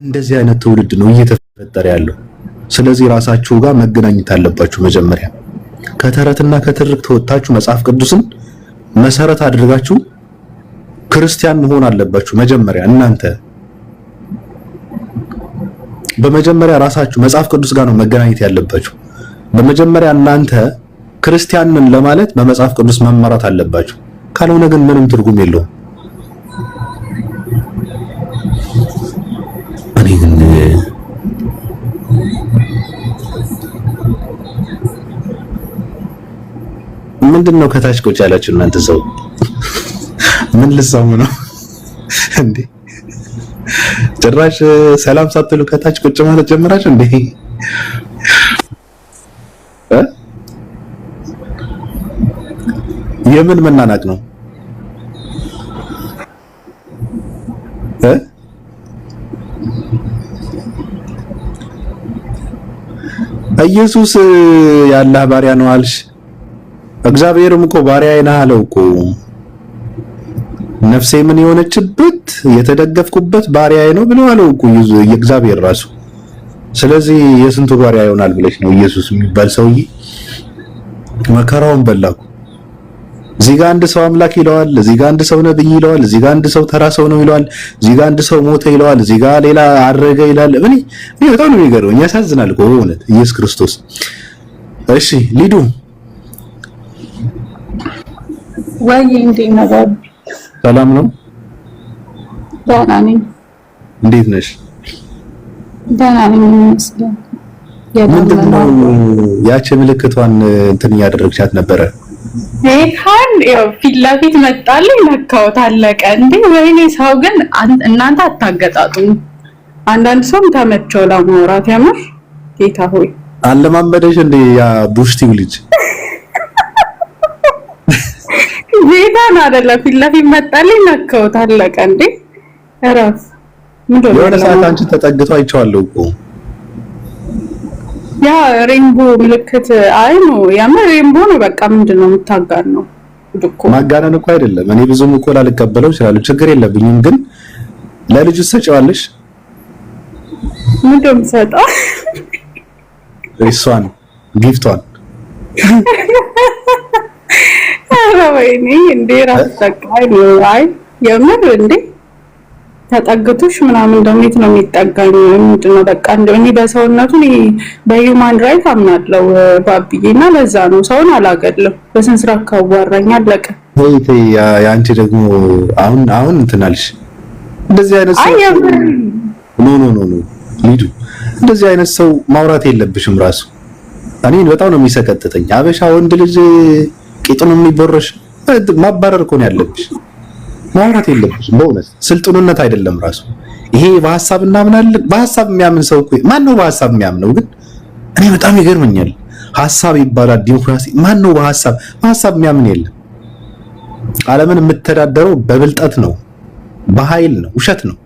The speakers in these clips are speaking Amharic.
እንደዚህ አይነት ትውልድ ነው እየተፈጠረ ያለው። ስለዚህ ራሳችሁ ጋር መገናኘት አለባችሁ። መጀመሪያ ከተረትና ከትርክት ወጣችሁ መጽሐፍ ቅዱስን መሰረት አድርጋችሁ ክርስቲያን መሆን አለባችሁ። መጀመሪያ እናንተ በመጀመሪያ ራሳችሁ መጽሐፍ ቅዱስ ጋር ነው መገናኘት ያለባችሁ። በመጀመሪያ እናንተ ክርስቲያንን ለማለት በመጽሐፍ ቅዱስ መመራት አለባችሁ። ካልሆነ ግን ምንም ትርጉም የለውም። እኔ ግን ምንድነው ከታች ቁጭ ያላችሁ እናንተ ሰው ምን ልሰሙ ነው እንዴ? ጭራሽ ሰላም ሳትሉ ከታች ቁጭ ማለት ጀመራችሁ እንዴ? የምን መናናቅ ነው? ኢየሱስ የአላህ ባሪያ ነው አልሽ። እግዚአብሔርም እኮ ባሪያዬ ነህ አለው እኮ። ነፍሴ ምን የሆነችበት የተደገፍኩበት ባሪያዬ ነው ብሎ አለው እኮ የእግዚአብሔር ራሱ። ስለዚህ የስንቱ ባሪያ ይሆናል ብለሽ ነው ኢየሱስ የሚባል ሰውዬ መከራውን በላኩ። እዚህ ጋር አንድ ሰው አምላክ ይለዋል፣ እዚህ ጋር አንድ ሰው ነብይ ይለዋል፣ እዚህ ጋር አንድ ሰው ተራ ሰው ነው ይለዋል፣ እዚህ ጋር አንድ ሰው ሞተ ይለዋል፣ እዚህ ጋር ሌላ አረገ ይላል። እኔ በጣም ነው የሚገርመኝ፣ ያሳዝናል እኮ በእውነት ኢየሱስ ክርስቶስ። እሺ ሊዱ ወይ እንዴት ነው? ሰላም ነው? ደህና ነኝ። እንዴት ነሽ? ደህና ነኝ ይመስገን። ምንድነው ያቺ ምልክቷን እንትን እያደረግሻት ነበረ? ይሄን ፊት ለፊት መጣልኝ ነካሁት፣ አለቀ። እንዴ ወይኔ ሰው ግን እናንተ አታገጣጡም። አንዳንድ ሰው ተመቸው ለማውራት ያምር። ጌታ ሆይ አለማመደሽ እንዴ ያ ቡሽቲው ልጅ ጌታን አይደለም ፊት ለፊት መጣልኝ ነካሁት፣ አለቀ። እንዴ እረፍ። ምንድነው የሆነ ሰዓት አንቺ ተጠግቶ አይቼዋለሁ እኮ ያ ሬንቦ ምልክት። አይ ነው ያመ ሬንቦ ነው። በቃ ምንድነው የምታጋር ነው እኮ። ማጋነን እኮ አይደለም። እኔ ብዙም እኮ ላልቀበለው ይችላል፣ ችግር የለብኝም። ግን ለልጁ ሰጪዋለሽ? ምንድነው የምሰጠው? እሷን ጊፍቷን ወይኔ እንዴ ራስ ተቃይ ነው። አይ የምር እንዴ ተጠግቶሽ ምናምን እንደምት ነው የሚጠጋኝ? ምንድነው በቃ እንደኔ በሰውነቱ በሂውማን ራይት አምናለሁ ባብዬና ለዛ ነው ሰውን አላገድልም። በስነ ስርዓት ካዋራኝ አለቀ። ወይ ያንቺ ደግሞ አሁን እንትን አልሽ። እንደዚህ አይነት ሰው ኖ ሊዱ እንደዚህ አይነት ሰው ማውራት የለብሽም ራሱ። እኔን በጣም ነው የሚሰቀጥተኝ። አበሻ ወንድ ልጅ ቂጡን የሚቦርሽ ማባረር እኮ ነው ያለብሽ። ማውራት የለብሽም በእውነት ስልጡንነት አይደለም ራሱ ይሄ። በሐሳብ እናምናለን። በሐሳብ የሚያምን ሰው እኮ ማን ነው በሐሳብ የሚያምነው? ግን እኔ በጣም ይገርመኛል። ሐሳብ ይባላል ዲሞክራሲ። ማን ነው በሐሳብ የሚያምን? የለም። ዓለምን የምትተዳደረው በብልጠት ነው፣ በኃይል ነው፣ ውሸት ነው።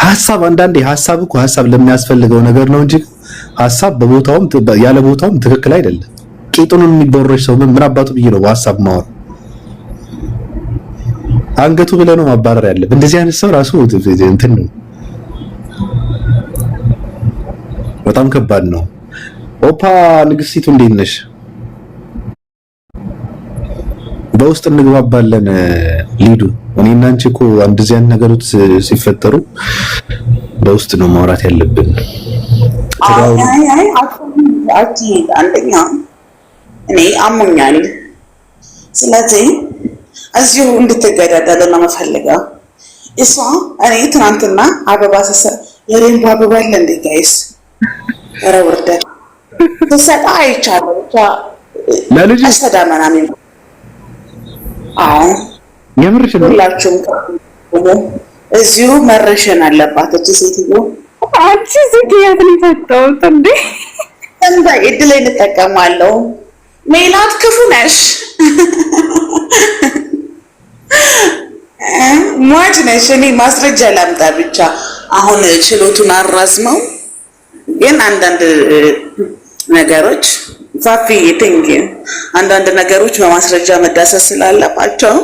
ሐሳብ አንዳንዴ ሐሳብ እኮ ሐሳብ ለሚያስፈልገው ነገር ነው እንጂ ሐሳብ በቦታውም ያለ ቦታውም ትክክል አይደለም። ቂጡን የሚቦርሽ ሰው ምን አባቱ ብዬ ነው በሐሳብ ማወር? አንገቱ ብለህ ነው ማባረር ያለብህ። እንደዚህ አይነት ሰው ራሱ እንትን ነው፣ በጣም ከባድ ነው። ኦፓ ንግስቲቱ እንዴት ነሽ? በውስጥ እንግባባለን ሊዱ። እኔና አንቺ እኮ እንደዚህ አይነት ነገሮች ሲፈጠሩ በውስጥ ነው ማውራት ያለብን። አንደኛ እኔ አሞኛል፣ ስለዚህ እዚሁ እንድትገዳደሉ ነው የምፈልገው። እሷ እኔ ትናንትና አበባ የሬንቦ አበባ አለ እንዴ ጋይስ? ኧረ ውርደት ተሰጣ አይቻለሁ። ብቻ ለልጅ አስተዳመና ምን የምርሽ ነው። ሁላችሁም እዚሁ መረሸን አለባት እቺ ሴትዮ። አንቺ ዝግያት ነው የፈጠውት እንዴ? እንደ እድል እንጠቀማለሁ። ሜላት ክፉ ነሽ፣ ሟች ነሽ። እኔ ማስረጃ ላምጣ ብቻ። አሁን ችሎቱን አራዝመው ግን አንዳንድ ነገሮች ፋፊ አንዳንድ ነገሮች በማስረጃ መዳሰስ ስላለባቸው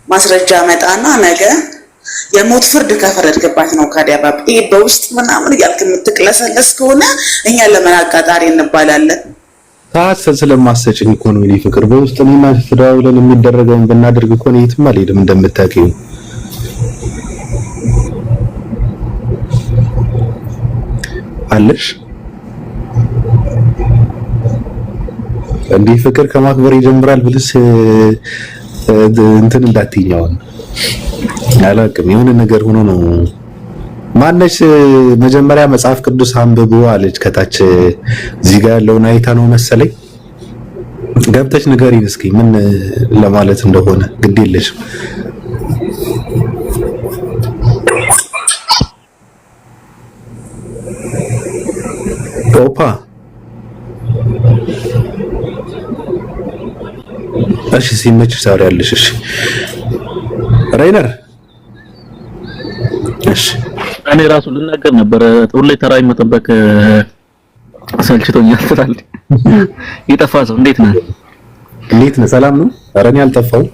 ማስረጃ መጣና ነገ የሞት ፍርድ ከፈረድክባት ነው ካዲያባብ ይሄ በውስጥ ምናምን እያልክ የምትቅለሰለስ ከሆነ እኛ ለምን አቃጣሪ እንባላለን? ሰዓት ስለማሰጭኝ እኮ ነው የኔ ፍቅር። በውስጥ እኔና ተደዋውለን የሚደረገውን ብናደርግ እኮ ነው የትም አልሄድም እንደምታውቂው አለሽ። እንዲህ ፍቅር ከማክበር ይጀምራል ብልስ እንትን እንዳትኛው አላውቅም። የሆነ ነገር ሆኖ ነው። ማነሽ መጀመሪያ መጽሐፍ ቅዱስ አንብቡ አለች ከታች። እዚህ ጋር ያለውን አይታ ነው መሰለኝ። ገብተሽ ንገሪን እስኪ ምን ለማለት እንደሆነ። ግድ የለሽም ኦፓ። እሺ ሲመችሽ ታወሪያለሽ። እሺ ራይነር። እሺ እኔ ራሱ ልናገር ነበር። ሁሌ ተራይ መጠበቅ ሰልችቶኛል ትላለህ። የጠፋ ሰው እንዴት ነህ? እንዴት ነህ? ሰላም ነው? ኧረ እኔ አልጠፋሁም።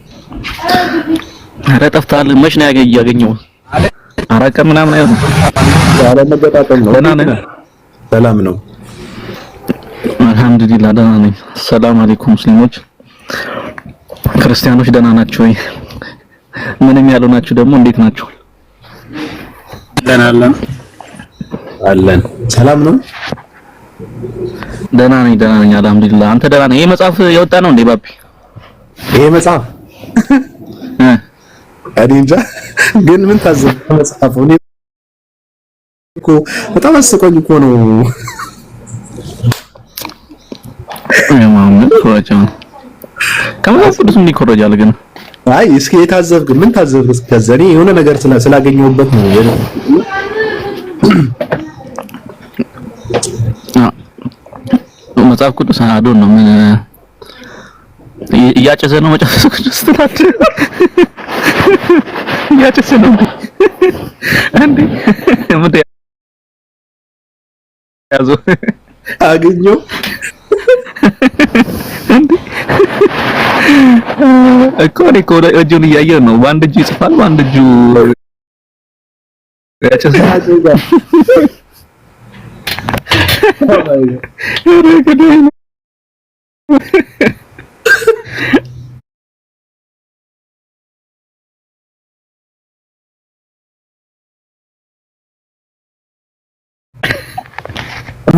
ኧረ ጠፍተሃል። መች ነው ያገኘው? አራት ቀን ምናምን አይሆንም። ያለ መገጣጠም ነው። ደህና ነህ? ሰላም ነው? አልሐምዱሊላህ ደህና ነኝ። ሰላም አለይኩም ሙስሊሞች፣ ክርስቲያኖች ደህና ናችሁ ወይ? ምንም ያሉ ናችሁ ደግሞ እንዴት ናችሁ? ደህና አለን። ሰላም ነው? ደህና ነኝ አልሐምዱሊላህ። አንተ ደህና ነህ? ይሄ መጽሐፍ የወጣ ነው እንዴ ባቢ? ይሄ መጽሐፍ እኔ እንጃ፣ ግን ምን ታዘብኩ መጽሐፉ። እኔ እኮ በጣም አስቆኝ እኮ ነው። ማምን ኮራጃው ከመጽሐፍ ቅዱስ ምን ይኮረጃል ግን? አይ እስኪ የታዘብክ ምን ታዘብክ? ከዘኔ የሆነ ነገር ስላገኘሁበት ነው። መጽሐፍ ቅዱስ አዶን ነው ምን እያጨሰ ነው መጽሐፍ ቅዱስ ትላለህ? እያጨሰ ነው እንዴ? ምን ያዞ አገኘው እኮ እጁን እያየን ነው። በአንድ እጁ ይጽፋል፣ በአንድ እጁ ያጨሳል።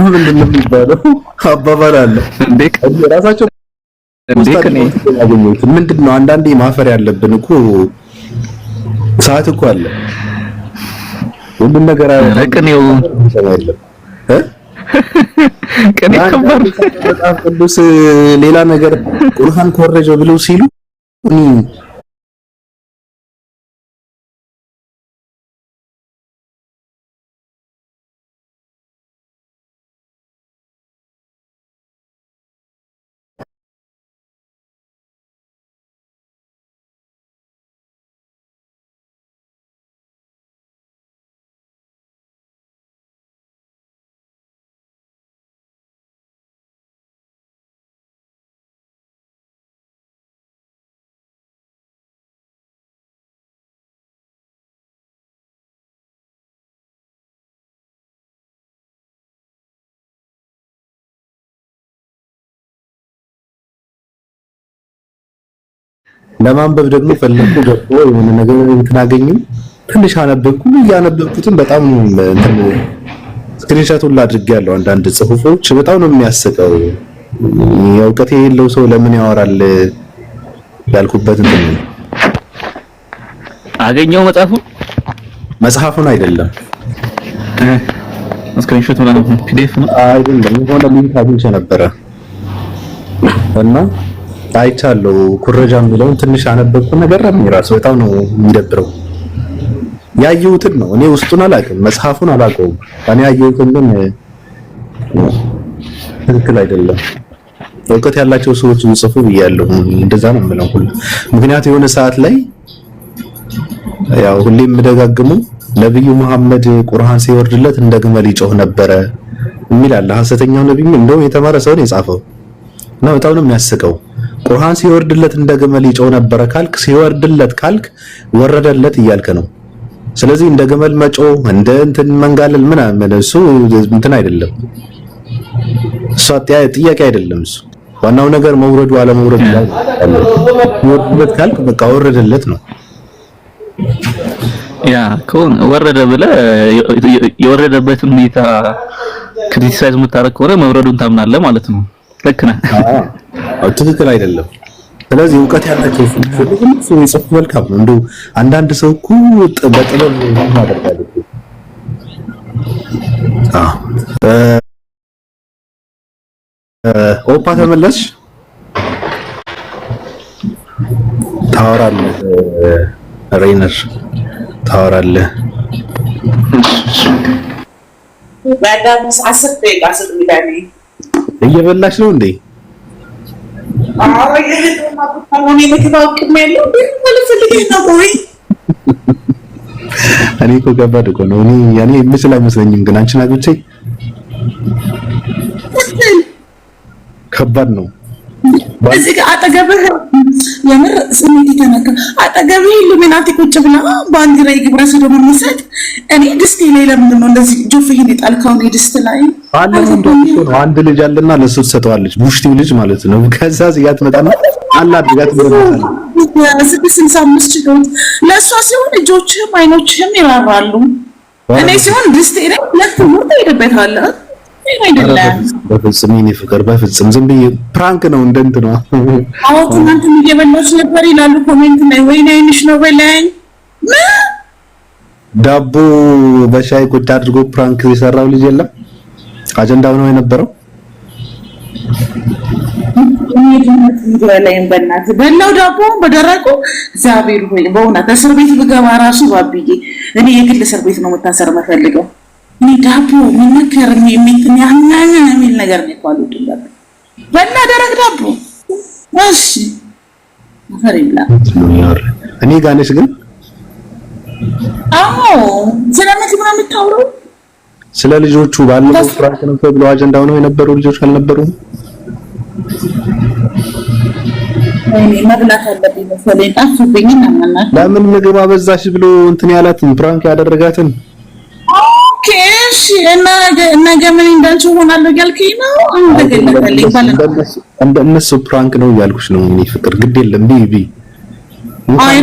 ምንድን ነው የሚባለው? አባባል አለ እንዴ ራሳቸው ምንድን ነው? አንዳንዴ ማፈር ያለብን እኮ ሰዓት እኮ አለ። ሁሉም ነገር ረቅኔው ከኔ ከባድ መጽሐፍ ቅዱስ ሌላ ነገር ቁርአን ኮረጀው ብለው ሲሉ ለማንበብ ደግሞ ፈለኩ ደግሞ የሆነ ነገር እንትናገኙ ትንሽ አነበብኩ። ያነበብኩትን በጣም እንትን ስክሪንሾቱን አድርጌያለሁ። አንዳንድ ጽሁፎች በጣም ነው የሚያስቀው። እውቀት የሌለው ሰው ለምን ያወራል ያልኩበት እንትን ነው። አገኘው መጽሐፉን አይደለም ስክሪንሾት ማለት ነው። ፒዲኤፍ ነው አይደለም። የሆነ ሊንክ አግኝቼ ነበረ እና አይቻለሁ። ኩረጃ የሚለውን ትንሽ አነበብኩ። ነገር ራሱ በጣም ነው የሚደብረው። ያየሁትን ነው እኔ ውስጡን አላውቅም፣ መጽሐፉን አላውቀውም። እኔ ያየሁትን ግን ትክክል አይደለም። እውቀት ያላቸው ሰዎች ጽፉ ብያለሁ። እንደዛ ነው የምለው ሁሉ። ምክንያቱም የሆነ ሰዓት ላይ ያው ሁሌም የምደጋግመው ነብዩ መሐመድ ቁርአን ሲወርድለት እንደ ግመል ይጮህ ነበረ የሚል አለ። ሐሰተኛው ነብዩ እንደው የተማረ ሰው ነው የጻፈው እና በጣም ነው የሚያስቀው። ቁርአን ሲወርድለት እንደ ግመል ይጮህ ነበረ ካልክ ሲወርድለት ካልክ ወረደለት እያልክ ነው። ስለዚህ እንደ ገመል መጮ እንደ እንትን መንጋለል ምናምን እሱ እንትን አይደለም። እሱ ጥያቄ አይደለም። እሱ ዋናው ነገር መውረዱ አለመውረዱ ላይ ወርደበት ካልክ በቃ ወረደለት ነው። ያ ከሆነ ወረደ ብለህ የወረደበትን ሁኔታ ክሪቲሳይዝ የምታረግ ከሆነ መውረዱን ታምናለህ ማለት ነው። ልክ ነህ። አዎ ትክክል አይደለም። ስለዚህ እውቀት ያላቸው ሰው ይጽፍ መልካም ነው። እንደው አንዳንድ ሰው እኮ በጥበብ ያደርጋል። ኦፓ ተመለስሽ? ታወራለህ ሬነር ታወራለህ። እየበላሽ ነው እንዴ? እኔ እኮ ከባድ እኮ ነው። እኔ ምስል አይመስለኝም፣ ግን አንቺን አግብቼ ከባድ ነው። እዚህ ጋር አጠገብህ የምር ስሜት የተነካ አጠገብህ ኢሉሚናቲ ቁጭ ብላ ባንዲራ የግብረ ሰዶም መሰጥ። እኔ ድስቴ ላይ ለምንድን ነው እንደዚህ ጆፍህን የጣልከው? እኔ ድስት ላይ አንድ ልጅ አለና ለሱ ትሰጠዋለች፣ ቡሽቲው ልጅ ማለት ነው። ከዛ እዚያ ትመጣና አላድጋት ብለናል። 665 ችሎት ለእሷ ሲሆን እጆችህም አይኖችህም ይራራሉ። እኔ ሲሆን ድስቴ ላይ ሁለት ሙት ይደበታል። በፍጹም የእኔ ፍቅር በፍጹም ዝም ብዬ ፕራንክ ነው እንደንት ነው። አዎ ትናንት እየበላች ነበር ይላሉ ኮሜንት ላይ። ወይኔ አይንሽ ነው በላኝ። ዳቦ በሻይ ቁጭ አድርጎ ፕራንክ የሰራው ልጅ የለም። አጀንዳው ነው የነበረው። በላው ዳቦ በደረቁ እግዚአብሔር ሆይ በእውነት እስር ቤት ብገባ ራሱ ባብዬ እኔ የግል እስር ቤት ነው መታሰር መፈልገው። እኔ ዳቦ ምንከር የሚል ነገር ነው ያለው ድንበር በላ ደረቅ ዳቦ እሺ አፈሪላ እኔ ጋር ነሽ ግን አዎ ስለምን ነው የምታወራው? ስለ ልጆቹ ባለፈው ፍራንክ ነው ተብሎ አጀንዳው ነው የነበሩ ልጆች አልነበሩም? እኔ መብላት አለብኝ መሰለኝ ጣፍብኝ እና ለምን ምግብ አበዛሽ ብሎ እንትን ያላትን ፕራንክ ያደረጋትን ኦኬሽ እና ነገ ምን እንዳልሽው ሆናለሁ ያልከኝ ነው። አሁን ተገለጠልኝ ባለፈው እንደነሱ ፕራንክ ነው ያልኩሽ ነው። እኔ ፍቅር ግድ የለም ቢቢ አይ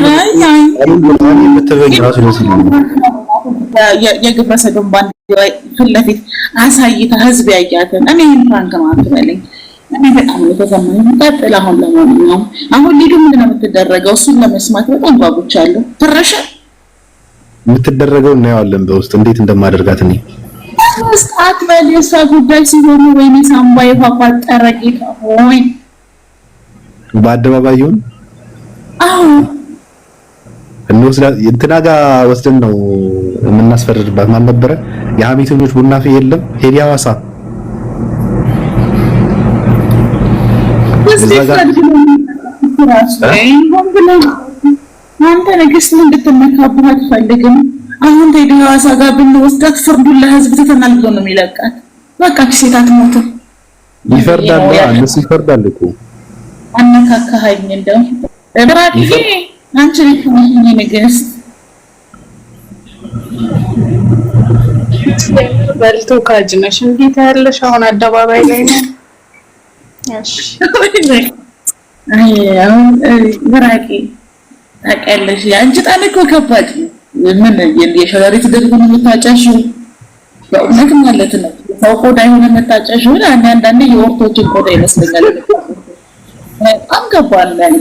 የግብረ ሰዶም ባንዲራ ፊት ለፊት አሳይታ ህዝብ ያያትን እኔ ፕራንክ ማለት በለኝ። እኔ በጣም ተሰማኝ። ቀጥል። አሁን ሊዱ ምንድን ነው የምትደረገው? እሱን ለመስማት በጣም ጓጉቻለሁ። ትረሻ የምትደረገው እናየዋለን በውስጥ እንዴት እንደማደርጋት እኔ ስጣት በለሳ ጉዳይ ሲሆን ወይኔ ሳምባዬ ፋፋጠረ ጌታ ሆይ በአደባባይ ይሁን እንትና ጋር ወስደን ነው የምናስፈርድባት። ማን ነበረ የሀሜተኞች ቡና ፌ የለም ሄዲ ሐዋሳ አንተ ንግስት እንድትመካብህ አትፈልግም። አሁን ሄዲ ሐዋሳ ጋር ብንወስዳት ፍርዱን ለህዝብ ትተናል ብሎ ነው የሚለቃት። በቃ ሴት አትሞትም። ይፈርዳል። አንተ ይፈርዳል እኮ አነካካኸኝ እንደው እብራኪ አንቺ ልትሆኚ ንግስት በልቶ ካጅነሽ እንዴት ያለሽ አሁን አደባባይ ላይ ነው። እሺ አሁን እብራኪ ታውቂያለሽ አንቺ ጣል እኮ ከባድ ምን የሸረሪት ደግሞን የምታጨሽው በእውነት ማለት ነው። ሰው ቆዳ የሆነ የምታጨሽው አንዳንዴ የወርቶችን ቆዳ ይመስለኛል። በጣም ከባድ ነው።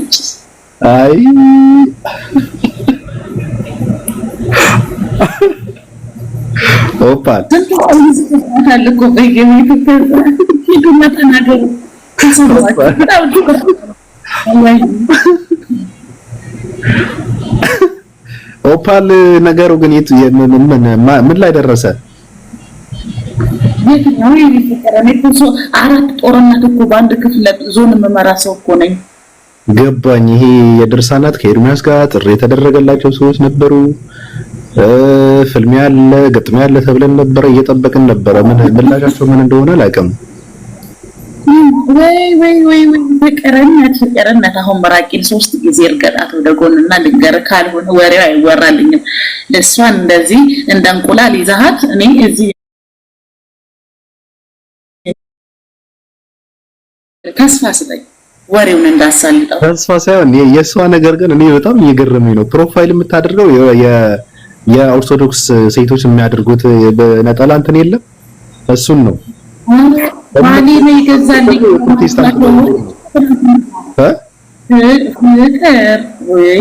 አይ ኦፓ ታልኩ በየቤቱ ሂዱና ተናገሩ። ኦፓል ነገሩ ግን ምን ላይ ደረሰ? የትኛው ይፈጠራል? አራት ጦርነት እኮ በአንድ ክፍለ ዞን መመራ ሰው እኮ ነኝ። ገባኝ። ይሄ የድርሳናት ከኤርሚያስ ጋር ጥሪ የተደረገላቸው ሰዎች ነበሩ። ፍልሚያ ያለ ገጥሚያ ያለ ተብለን ነበረ፣ እየጠበቅን ነበረ። ምላሻቸው ምን እንደሆነ አላውቅም። ወይ ፍቅርነት አሁን መራቂን 3 ጊዜ እርገጣት ወደ ጎንና ልንገር ካልሆነ ወሬው አይወራልኝም። ለሷን እንደዚህ እንደ እንቁላል ይዛሃት እኔ እዚህ ተስፋ ስጠኝ ወሬውን እንዳሳልጠው ተስፋ ሳይሆን የሷ ነገር ግን እኔ በጣም እየገረመኝ ነው። ፕሮፋይል የምታደርገው የኦርቶዶክስ ሴቶች የሚያደርጉት በነጠላ እንትን የለም እሱን ነው ማን ነው ይገዛልኝ ፕሮቴስታንት ወይ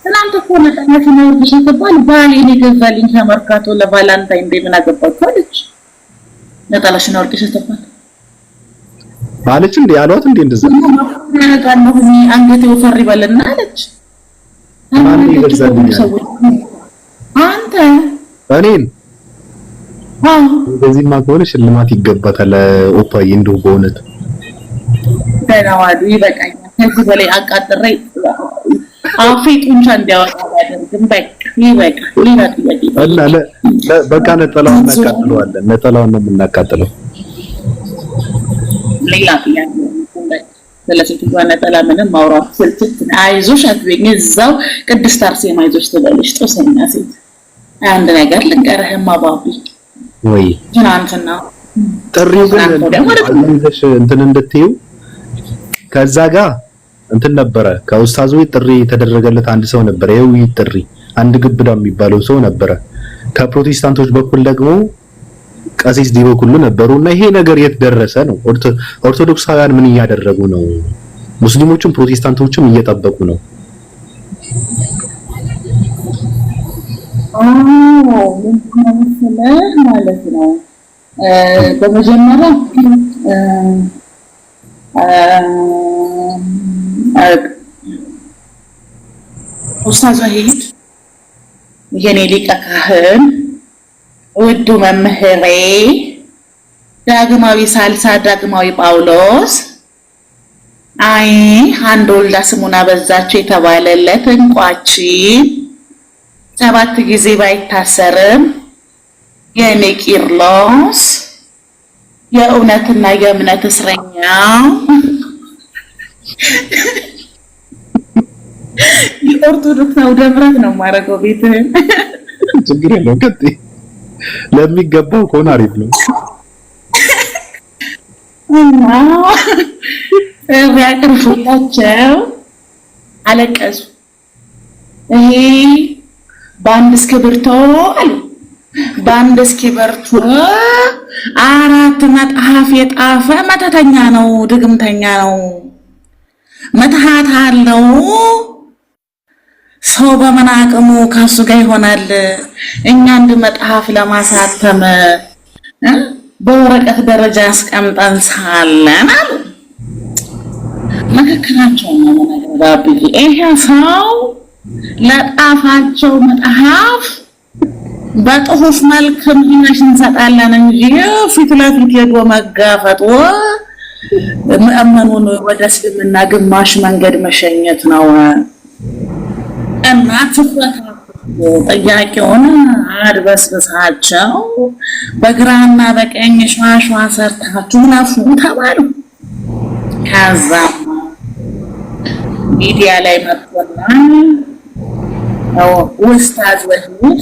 ትናንት እኮ ነጠላ ነው ተሰጥቷል። ባሌ ነው ይገዛልኝ ከመርካቶ ለቫላንታይን ዴይ ምን አገባችሁ አለች። ነጠላሽ ነው ተሰጥቷል አለች እንዴ አሏት እንዴ እንደዛ ነው አንገቴ ወፈር ይበልና አለች። ማን ይገዛልኝ አንተ እኔን በዚህማ ከሆነ ሽልማት ይገባታል። ኦፓዬ እንደው በእውነት ተናዋዱ ይበቃኛል። ከዚህ በላይ አቃጥሬ አፌ ጡንቻ እንዲያወጣ አደርግም። በቃ ነጠላውን እናቃጥለዋለን። ነጠላውን ነው የምናቃጥለው። ሌላ ጥያቄ ስለሴትዮዋ ነጠላ ምንም ማውራት ስልችት አይዞሽ አትበኝ። እዛው ቅድስት አርሴማ አይዞሽ ትበልሽ ጦሰኛ ሴት። አንድ ነገር ልንገርህማ ባቢ ወይ ትናንትና ጥሪው ግን አለሽ እንትን እንድትዩ ከዛ ጋር እንትን ነበረ ከኡስታዙ ጥሪ የተደረገለት አንድ ሰው ነበረ። የውይይት ጥሪ አንድ ግብዳ የሚባለው ሰው ነበረ። ከፕሮቴስታንቶች በኩል ደግሞ ቀሲስ ዲቦ ሁሉ ነበሩና ይሄ ነገር የት ደረሰ ነው? ኦርቶዶክሳውያን ምን እያደረጉ ነው? ሙስሊሞችም ፕሮቴስታንቶችም እየጠበቁ ነው። ማለት ነው። በመጀመሪያ ኡስታዝ ወሂድ የኔ ሊቀ ካህን ውዱ መምህሬ ዳግማዊ ሳልሳ ዳግማዊ ጳውሎስ አይ አንድ ወልዳ ስሙን አበዛችው የተባለለት እንቋችን 7 ጊዜ ባይታሰርም የኔ ቂርሎስ የእውነትና የእምነት እስረኛው የኦርቶዶክስ ነው ደምራት ነው ማረገው ቤትህን ችግር የለውም። ቀጥይ ለሚገባው ከሆነ አሪፍ ነው። ያቅርፉላቸው አለቀሱ። ይሄ በአንድ እስክሪብቶ አሉ በአንድ እስክሪብቶ 4 መጽሐፍ የጣፈ መተተኛ ነው፣ ድግምተኛ ነው፣ መትሃት አለው። ሰው በምን አቅሙ ከሱ ጋር ይሆናል? እኛ አንድ መጽሐፍ ለማሳተም በወረቀት ደረጃ አስቀምጠን ሳለን አሉ። መከከራቸው ነው ማለት ይሄ ሰው ለጣፋቸው መጽሐፍ በጥሁፍ መልክ ምላሽ እንሰጣለን እንጂ ፊት ለፊት ሄዶ መጋፈጥ ምእመኑን ወደ እስልምና ግማሽ መንገድ መሸኘት ነው። እና ጥያቄውን አድበስብሳቸው በግራና በቀኝ ሸዋሸዋ ሰርታችሁ ለፉ ተባሉ። ከዛ ሚዲያ ላይ መጥቶና ኡስታዝ ወሂድ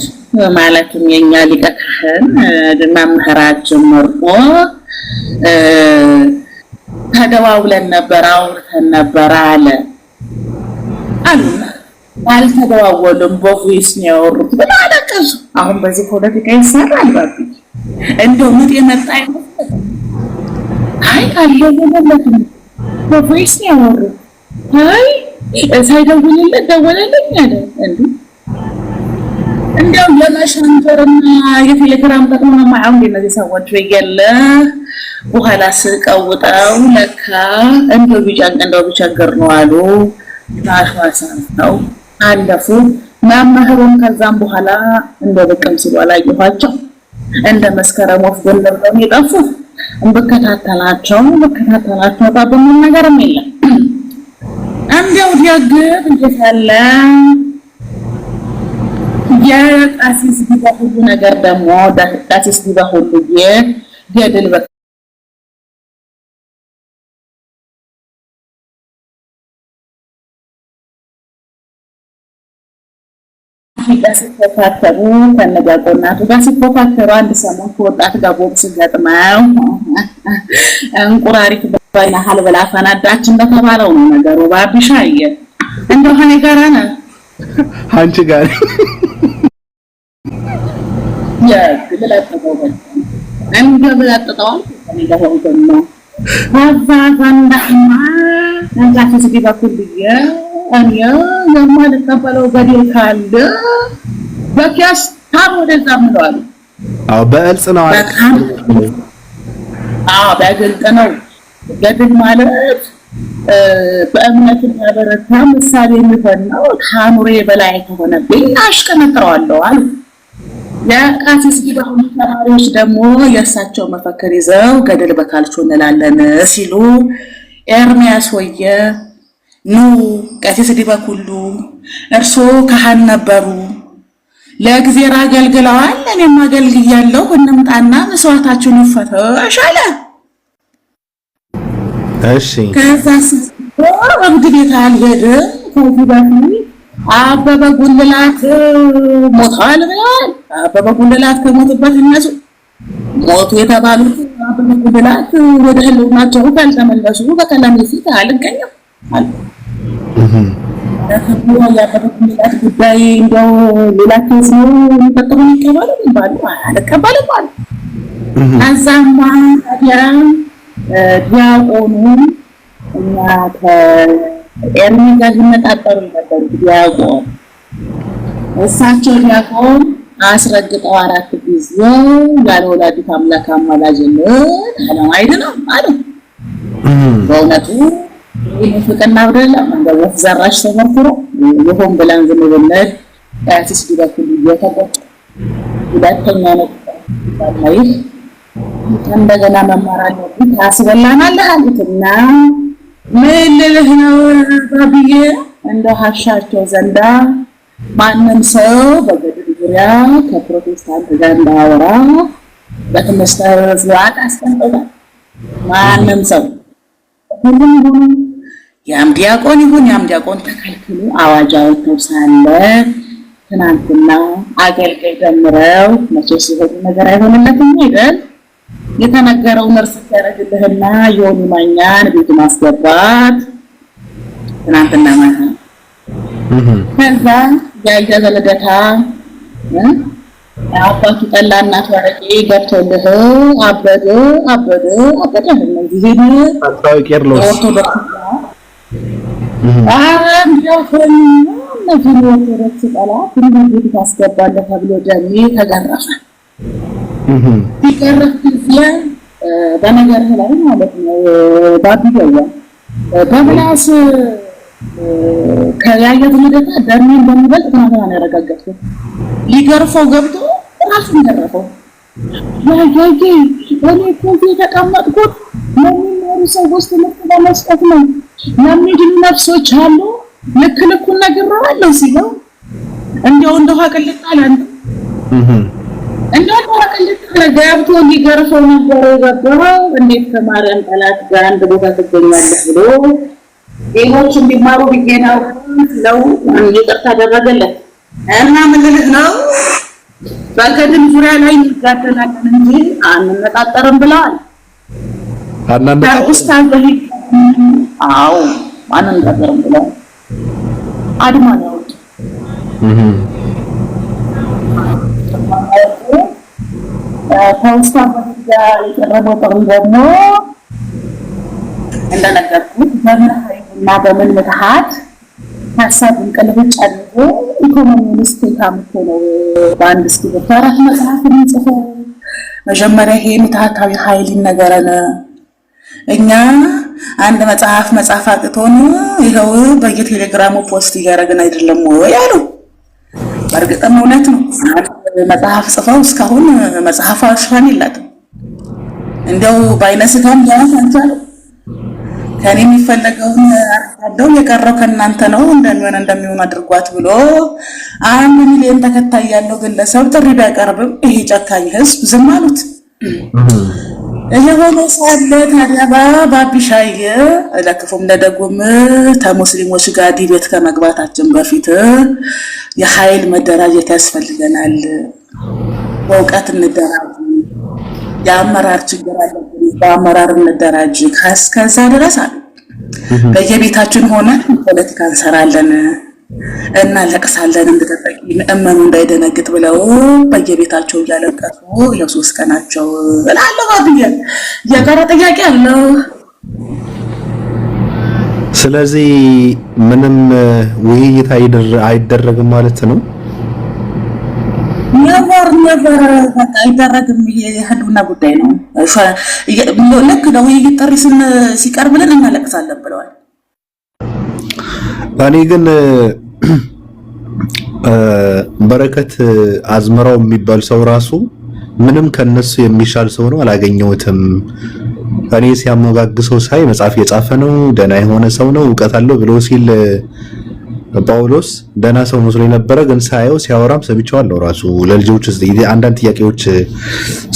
ማለትም የኛ ሊቀ ካህን መምህራችን መርጦ ተደዋውለን ነበር አውርተን ነበር አለ አሉና አልተደዋወሉም በቮይስ ነው ያወሩት ብላ አለቀሱ። አሁን በዚህ ፖለቲካ ይሰራል ባቢ እንደው ምጥ የመጣ አይመስል አይ አልደወለለትም በቮይስ ነው ያወሩት። አይ ሳይደውልለት ደወለልኝ አለ እንዴ እንደው የመሸንተርና የቴሌግራም ጥቅም ነው ማአው እንደዚህ ሰዎች ይገለ በኋላ ስቀውጣው ለካ እንደው ቢጫን እንደው ቢቸገር ነው አሉ ታሽዋሳን ነው አለፉ። መምህሩን ከዛም በኋላ እንደ በቀም ሲሉ አላየኋቸው እንደ መስከረም ወፍ ጎንደር ነው የጠፉ። እንበከታተላቸው ታበሙ ነገርም የለም። እንደው ያገት እንተፈለ የቃሲስ ቢባ ሁሉ ነገር ደግሞ ዳሲስ ቢባ ሁሉ የገድል ሲፎካከሩ ከነጋቆናቱ ጋር ሲፎካከሩ አንድ ሰሞን ከወጣት ጋር ቦክስ ገጥመው እንቁራሪት በባይናል ብላ ፈናዳች እንደተባለው ነው ነገሩ። ባቢሻየ እንደው ሀኔ ጋር ነው አንቺ ጋር የግለጠው እንደብላጠጣው እንደሆነ ነው አዛዛንዳማ አንቺ ሲዲ በኩል እኔ የማልቀበለው ገደል ካለ በኪያስ ታም ወደዛ ምለዋል። አዎ በእልጽ ነው በግልጽ ነው። ገድል ማለት በእምነት ያበረታ ምሳሌ የሚሆን ነው። ከአእምሮዬ በላይ ከሆነብኝ አሽቀነጥረዋለሁ አሉ። የቃሲስ ጊባው ተማሪዎች ደግሞ የእሳቸው መፈክር ይዘው ገድል በካልቾ እንላለን ሲሉ ኤርሚያስ ወየ ኑ ቃሲስ ጊባው ሁሉ እርሶ ካህን ነበሩ፣ ለእግዚአብሔር አገልግለዋል፣ እኔም አገልግያለሁ፣ እንምጣና መስዋዕታችሁን ይፈተሽ አለ። እሺ ከዛስ ወግድ ቤት አልሄድም። ከዚህ በፊት አበበ ጉልላት ሞቷል ብለዋል። አበበ ጉልላት ከሞቱበት እነሱ ሞቱ የተባሉት አበበ ጉልላት ወደ ህልውናቸው ካልተመለሱ በቀለም ፊት አልገኘም አለ። የአበበ ጉልላት ጉዳይ እንደው ሌላ ኬስ ነው የሚቀጥሉን ይቀበሉ ይባሉ አልቀበልም አሉ። ከዛማ ታዲያ ዲያቆኑ እና ከኤርሚ ጋር ይመጣጠሩ ነበር። ዲያቆን እሳቸው ዲያቆን አስረግጠው 4 ጊዜ ያለ ወላዲተ አምላክ አማላጅነት ዓለም አይደለም አሉ። በእውነቱ ይህ ፍቅርና አይደለም እንደው ዘራሽ ተመክሮ ይሁን ብለን ዝም ብለን ያሲስ ዲበኩል እየተቆጠ ሁለተኛ ነው ታማይ እንደገና መማር አለብኝ ታስበላናል አሉትና ምን ልልህ ነው ባቢዬ እንደው ሀሻቸው ዘንዳ ማንም ሰው በገድል ዙሪያ ከፕሮቴስታንት ጋር እንዳወራ በትምህርት ዝዋት አስቀምጠዋል። ማንም ሰው ሁሉም ያም ዲያቆን ይሁን ያም ዲያቆን ተከልክሎ አዋጅ አውጥተው ሳለ ትናንትና አገልጋይ ደምረው መቼስ ይሄ ነገር አይሆንለትም አይደል? የተነገረው ነርስ ያረግልህና ዮኒ ማኛን ቤት ማስገባት ትናንትና ማለት ነው። ከዛ ያያዘ ለደታ አባቱ ጠላና ተረቂ ገብቶልህ አበደ እነዚህ አጣው ቄርሎስ ኦርቶዶክስ ጠላት እንዴት ታስገባለህ ተብሎ ደሜ ተገረፈ። ሲገረፍ ጊዜ በነገርህ ላይ ማለት ነው ባቢገያ በምላስ ከያየት ልደታ ደሜ እንደሚበልጥ ተናግራ ነው ያረጋገጥኩት። ሊገርፈው ገብቶ ራሱን ገረፈው። ያያዬ እኔ እዚህ የተቀመጥኩት ለሚኖሩ ሰዎች ትምህርት ለመስጠት ነው። ለሚድኑ ነፍሶች አሉ ልክ ልኩን ነግሬዋለሁ ሲለው እንደው ሀቅልጣል አንተ እንደው ሀቅልጣል ገብቶ ሊገርፈው ነበር የገባው። እንዴት ከማርያም ጠላት ጋር አንድ ቦታ ትገኛለህ ብሎ ሌሎች እንዲማሩ ብዬ ነው ነው ይቅርታ አደረገለት። እና ምን ልልህ ነው በገድል ዙሪያ ላይ እንጋደላለን እንጂ አንነጣጠርም ብለዋል። ኡስታዝ በሂድ አዎ አንነጣጠርም ብለዋል። አድማ ነው ከኡስታዝ በሂድ ጋር የቀረበው ጥሪ ደግሞ እንደነገርኩት በመሀይና በምን ምትሃት ሀሳብን ቀልብጭ አድርጎ ኢኮኖሚውን ስቴታምቶ ነው በአንድ እስክሪብቶ 4 መጽሐፍ የሚጽፈው። መጀመሪያ ይሄ ምትሃታዊ ኃይል ይነገረን። እኛ አንድ መጽሐፍ አቅቶን ይኸው በየቴሌግራሙ ፖስት እያደረግን አይደለም ወይ አሉ። በእርግጥም እውነት ነው። መጽሐፍ ጽፈው እስካሁን መጽሐፍ አሽፋን የላትም። እንደው ባይነስታም ያው አንቻሉ ከኔ የሚፈለገውን አርዳው የቀረው ከናንተ ነው እንደሚሆን አድርጓት ብሎ 1 ሚሊዮን ተከታይ ያለው ግለሰብ ጥሪ ቢያቀርብም ይሄ ጨካኝ ህዝብ ዝም አሉት። ለሆነ ሳለ ታዲያ ባቢሻየ ለክፉም ለደጉም ከሙስሊሞች ጋር ዲቤት ከመግባታችን በፊት የኃይል መደራጀት ያስፈልገናል። በእውቀት እንደራጅ፣ የአመራር ችግር አለብን፣ በአመራር እንደራጅ። ከዛ ድረስ አሉ በየቤታችን ሆነ ፖለቲካ እንሰራለን እና ለቅሳለን እንድትጠቂ ምእመኑ እንዳይደነግጥ ብለው በየቤታቸው እያለቀሱ የ3 ቀናቸው እላለሁ። አብዬ የጋራ ጥያቄ አለው። ስለዚህ ምንም ውይይት አይደረግም ማለት ነው። ነበር በቃ አይደረግም። የህልውና ጉዳይ ነው። ልክ ነው። ውይይት ጥሪ ሲቀርብልን እናለቅሳለን ብለዋል። እኔ ግን በረከት አዝመራው የሚባል ሰው ራሱ ምንም ከነሱ የሚሻል ሰው ነው አላገኘሁትም። እኔ ሲያሞጋግሰው ሳይ መጽሐፍ የጻፈ ነው፣ ደህና የሆነ ሰው ነው፣ ዕውቀት አለው ብሎ ሲል ጳውሎስ ደህና ሰው መስሎ ነበረ። ግን ሳየው ሲያወራም ሰምቼዋለሁ። ራሱ ለልጆች አንዳንድ ጥያቄዎች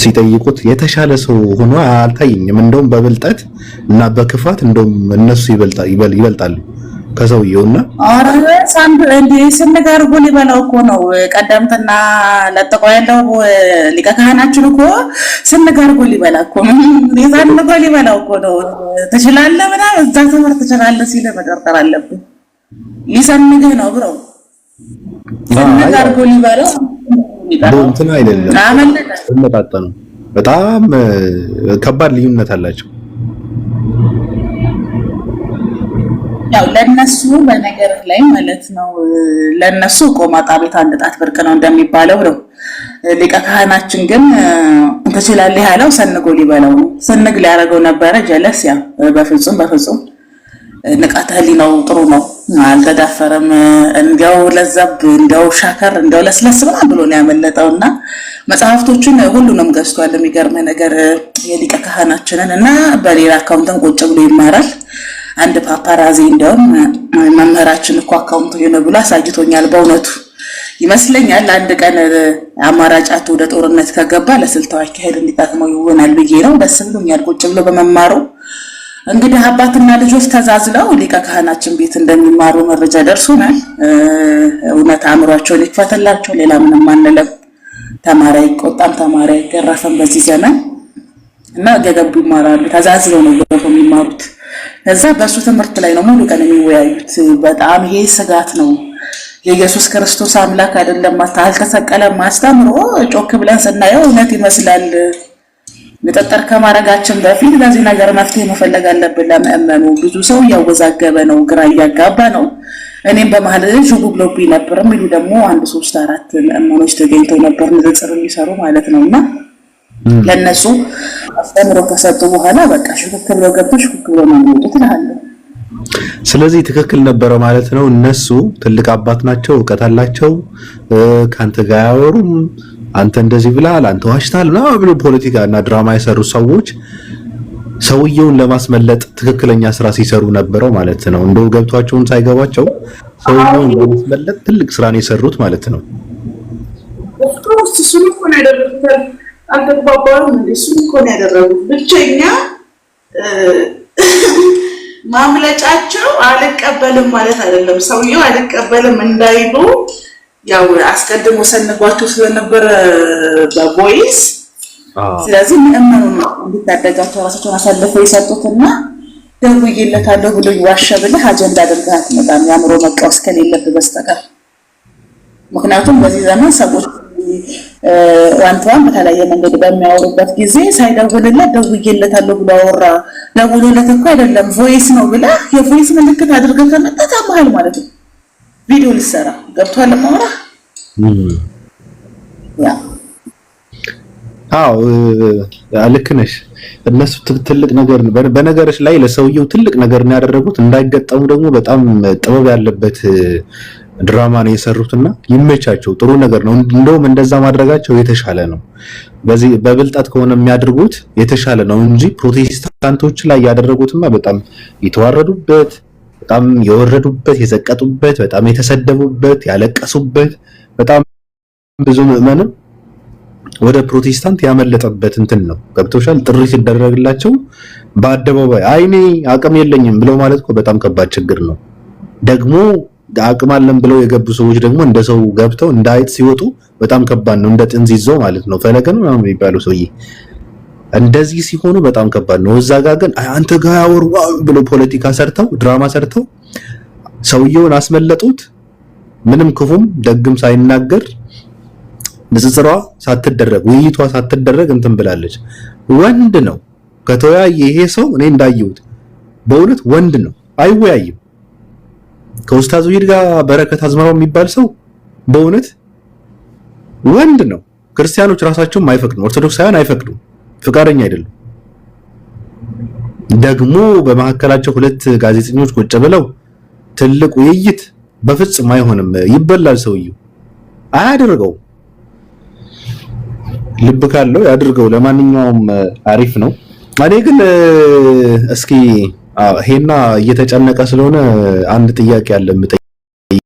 ሲጠይቁት የተሻለ ሰው ሆኖ አልታየኝም። እንደውም በብልጠት እና በክፋት እንደውም እነሱ ይበልጣሉ ከሰውየውና ሳንዱ እንደ ስንጋር ጎል ይበላው እኮ ነው። ቀደምትና ለጠቆ ያለው ሊቀ ካህናችን እኮ ስንጋር ጎል ይበላ እኮ የዛን ጎል ይበላው እኮ ነው። ትችላለህ ምናምን እዛ ትምህርት ትችላለህ ሲል መቀርቀር አለብን። ይሰንግህ ነው ብሮ ስንጋር ጎል ይበላው እንትን አይደለም ተመጣጣ ነው። በጣም ከባድ ልዩነት አላቸው። ያው ለነሱ በነገር ላይ ማለት ነው። ለነሱ ቆማጣ ቤት አንድ ጣት ብርቅ ነው እንደሚባለው ነው። ሊቀ ካህናችን ግን ትችላለህ ያለው ሰንጎ ሊበላው ነው። ሰንግ ሊያደርገው ነበረ ጀለስ። ያ በፍጹም ንቃተ ህሊናው ጥሩ ነው፣ አልተዳፈረም። እንዲያው ለዘብ እንዲያው ሻከር እንዲያው ለስለስ ብሎ ነው ያመለጠውና መጽሐፍቶቹን ሁሉንም ገዝቷል። የሚገርም ነገር የሊቀ ካህናችንን እና በሌላ አካውንትን ቁጭ ብሎ ይማራል። አንድ ፓፓራዚ እንደውም መምህራችን እኮ አካውንቱ የሆነ ብሎ አሳጅቶኛል። በእውነቱ ይመስለኛል አንድ ቀን አማራጫቱ ወደ ጦርነት ከገባ ለስልታዊ አካሄድ እንዲጠቅመው ይሆናል ብዬ ነው። ደስ ብሎኛል ቁጭ ብሎ በመማሩ። እንግዲህ አባትና ልጆች ተዛዝለው ሊቀ ካህናችን ቤት እንደሚማሩ መረጃ ደርሶናል። እውነት አእምሯቸውን ይክፈትላቸው። ሌላ ምንም አንለም። ተማሪ አይቆጣም፣ ተማሪ አይገረፍም በዚህ ዘመን እና ገገቡ ይማራሉ። ተዛዝለው ነው የሚማሩት። ከዛ በሱ ትምህርት ላይ ነው ሙሉ ቀን የሚወያዩት። በጣም ይሄ ስጋት ነው። የኢየሱስ ክርስቶስ አምላክ አይደለም አልተሰቀለም አስተምሮ ጮክ ብለን ስናየው እውነት ይመስላል። ንጥጥር ከማድረጋችን በፊት ለዚህ ነገር መፍትሄ መፈለግ አለብን። ለምእመኑ ብዙ ሰው እያወዛገበ ነው፣ ግራ እያጋባ ነው። እኔም በመሀል ዥቡ ብሎብኝ ነበር የሚሉ ደግሞ 1 3 4 ምእመኖች ተገኝተው ነበር ንጽጽር የሚሰሩ ማለት ነውና ለነሱ አስተምሮ ከሰጡ በኋላ በቃ ሽክክ ብለው ገብቶ ሽክክ ብለው ነው የሚወጡት እላለሁ። ስለዚህ ትክክል ነበረ ማለት ነው። እነሱ ትልቅ አባት ናቸው፣ ዕውቀት አላቸው። ካንተ ጋር ያወሩም አንተ እንደዚህ ብላል፣ አንተ ዋሽታል ምናምን ብሎ ፖለቲካ እና ድራማ የሰሩ ሰዎች ሰውየውን ለማስመለጥ ትክክለኛ ስራ ሲሰሩ ነበረው ማለት ነው። እንደው ገብቷቸውን ሳይገባቸው ሰውየውን ለማስመለጥ ትልቅ ስራን የሰሩት ማለት ነው። ኦፍኮርስ እሱን እኮ ነው ያደረጉት። አልተግባባውም እሱ እኮ ነው ያደረጉት። ብቸኛ ማምለጫቸው አልቀበልም ማለት አይደለም። ሰውየው አልቀበልም እንዳይሉ ያው አስቀድሞ ሰንጓቸው ስለነበረ በቮይስ ስለዚህ ምእመኑ እንዲታደጋቸው ራሳቸውን አሳልፈው የሰጡትና ደውዬለታለሁ ብሎ ይዋሸ ብለህ አጀንዳ አድርገህ አትመጣም፣ የአእምሮ መቃወስ ከሌለብህ በስተቀር። ምክንያቱም በዚህ ዘመን ሰዎች ዋንቷን በተለያየ መንገድ በሚያወሩበት ጊዜ ሳይደውልለት ደውዬለታለሁ ብሎ አወራ። ደውሎለት እኮ አይደለም ቮይስ ነው ብለህ የቮይስ ምልክት አድርገህ ከመጣ ታማሃል ማለት ነው። ቪዲዮ ልሰራ ገብቷል ማውራ ያ አዎ ልክ ነሽ። እነሱ ትልቅ ነገር በነገርሽ ላይ ለሰውየው ትልቅ ነገር ነው ያደረጉት። እንዳይገጠሙ ደግሞ በጣም ጥበብ ያለበት ድራማ ነው የሰሩትና ይመቻቸው። ጥሩ ነገር ነው። እንደውም እንደዛ ማድረጋቸው የተሻለ ነው። በዚህ በብልጣት ከሆነ የሚያደርጉት የተሻለ ነው እንጂ ፕሮቴስታንቶች ላይ ያደረጉትማ በጣም የተዋረዱበት፣ በጣም የወረዱበት፣ የዘቀጡበት፣ በጣም የተሰደቡበት፣ ያለቀሱበት በጣም ብዙ ምዕመንም ወደ ፕሮቴስታንት ያመለጠበት እንትን ነው። ገብቶሻል? ጥሪ ሲደረግላቸው በአደባባይ አይኔ አቅም የለኝም ብለው ማለት እኮ በጣም ከባድ ችግር ነው። ደግሞ አቅም አለን ብለው የገቡ ሰዎች ደግሞ እንደ ሰው ገብተው እንደ አይጥ ሲወጡ በጣም ከባድ ነው። እንደ ጥንዝ ይዘው ማለት ነው። ፈለገን ምናምን የሚባለው ሰውዬ እንደዚህ ሲሆኑ በጣም ከባድ ነው። እዛ ጋር ግን አንተ ጋር ያወሩ ብለው ፖለቲካ ሰርተው ድራማ ሰርተው ሰውየውን አስመለጡት። ምንም ክፉም ደግም ሳይናገር ንጽጽሯ ሳትደረግ ውይይቷ ሳትደረግ እንትን ብላለች። ወንድ ነው ከተወያየ ይሄ ሰው እኔ እንዳየሁት በእውነት ወንድ ነው፣ አይወያይም። ከኡስታዝ ዊድ ጋር በረከት አዝመራው የሚባል ሰው በእውነት ወንድ ነው። ክርስቲያኖች ራሳቸውም አይፈቅዱም፣ ኦርቶዶክሳውያን አይፈቅዱም፣ ፍቃደኛ አይደሉም። ደግሞ በመካከላቸው ሁለት ጋዜጠኞች ቁጭ ብለው ትልቅ ውይይት በፍጹም አይሆንም። ይበላል ሰውየው። አያደርገው። ልብ ካለው ያድርገው። ለማንኛውም አሪፍ ነው። እኔ ግን እስኪ ሄና እየተጨነቀ ስለሆነ አንድ ጥያቄ አለ።